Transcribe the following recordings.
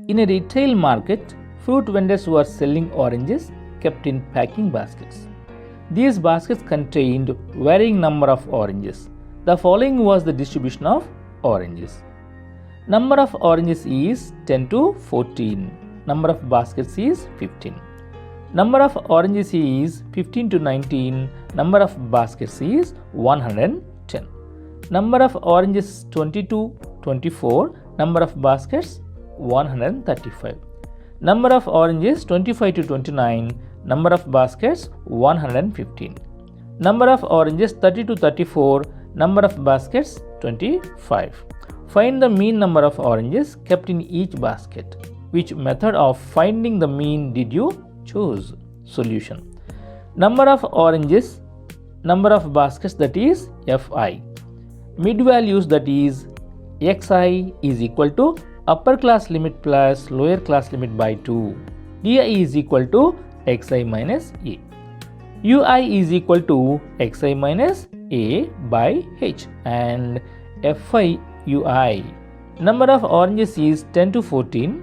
In a retail market, fruit vendors were selling oranges kept in packing baskets. These baskets contained varying number of oranges. The following was the distribution of oranges. Number of oranges is 10 to 14. Number of baskets is 15. Number of oranges is 15 to 19. Number of baskets is 110. Number of oranges 20 to 24. Number of baskets 135. Number of oranges 25 to 29. Number of baskets 115. Number of oranges 30 to 34. Number of baskets 25. Find the mean number of oranges kept in each basket. Which method of finding the mean did you choose? Solution. Number of oranges, number of baskets, that is Fi. Mid values, that is Xi, is equal to upper class limit plus lower class limit by 2. Di is equal to Xi minus A. Ui is equal to Xi minus A by H, and Fi Ui. Number of oranges is 10 to 14.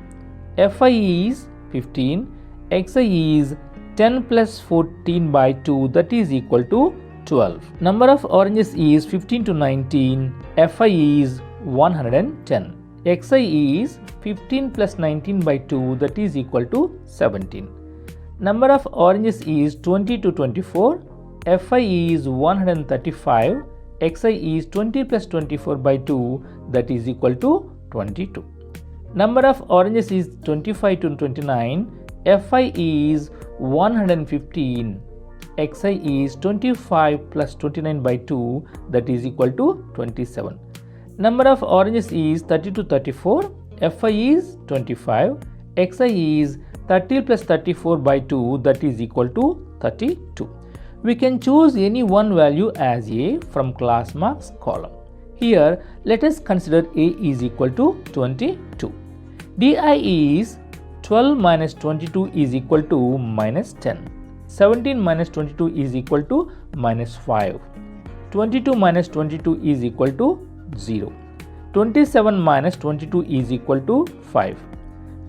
Fi is 15. Xi is 10 plus 14 by 2, that is equal to 12. Number of oranges is 15 to 19. Fi is 110. Xi is 15 plus 19 by 2, that is equal to 17. Number of oranges is 20 to 24. Fi is 135. Xi is 20 plus 24 by 2, that is equal to 22. Number of oranges is 25 to 29. Fi is 115. Xi is 25 plus 29 by 2, that is equal to 27. Number of oranges is 30 to 34. Fi is 25. Xi is 30 plus 34 by 2, that is equal to 32. We can choose any one value as A from class marks column. Here, let us consider A is equal to 22. Di is 12 minus 22 is equal to minus 10. 17 minus 22 is equal to minus 5. 22 minus 22 is equal to 0. 27 minus 22 is equal to 5.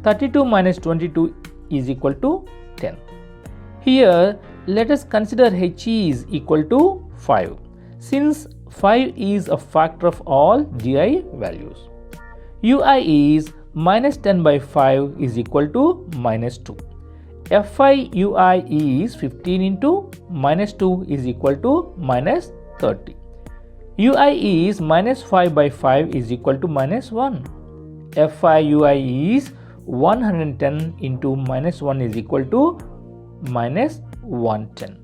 32 minus 22 is equal to 10. Here, let us consider H is equal to 5, since 5 is a factor of all Di values. Ui is minus 10 by 5 is equal to minus 2. Fi Ui is 15 into minus 2 is equal to minus 30. Ui is minus 5 by 5 is equal to minus 1. Fi Ui is 110 into minus 1 is equal to minus 110.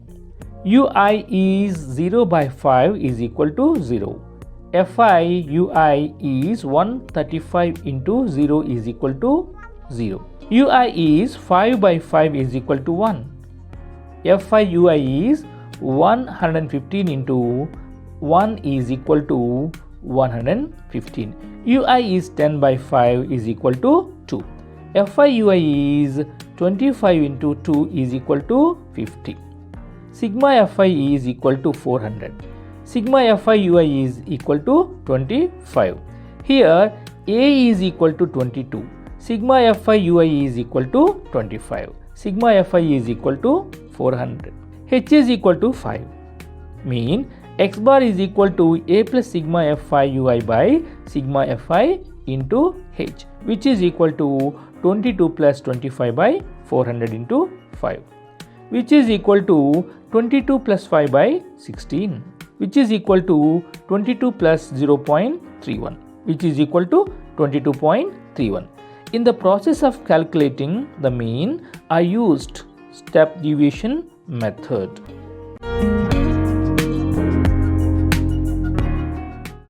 Ui is 0 by 5 is equal to 0. Fi Ui is 135 into 0 is equal to 0. Ui is 5 by 5 is equal to 1. Fi Ui is 115 into 1 is equal to 115. Ui is 10 by 5 is equal to 2. Fi Ui is 25 into 2 is equal to 50. Sigma Fi is equal to 400. Sigma Fi Ui is equal to 25. Here A is equal to 22. Sigma Fi Ui is equal to 25. Sigma Fi is equal to 400. H is equal to 5. Mean X bar is equal to A plus sigma Fi Ui by sigma Fi into H, which is equal to 22 plus 25 by 400 into 5, which is equal to 22 plus 5 by 16, which is equal to 22 plus 0.31, which is equal to 22.31. In the process of calculating the mean, I used step deviation method.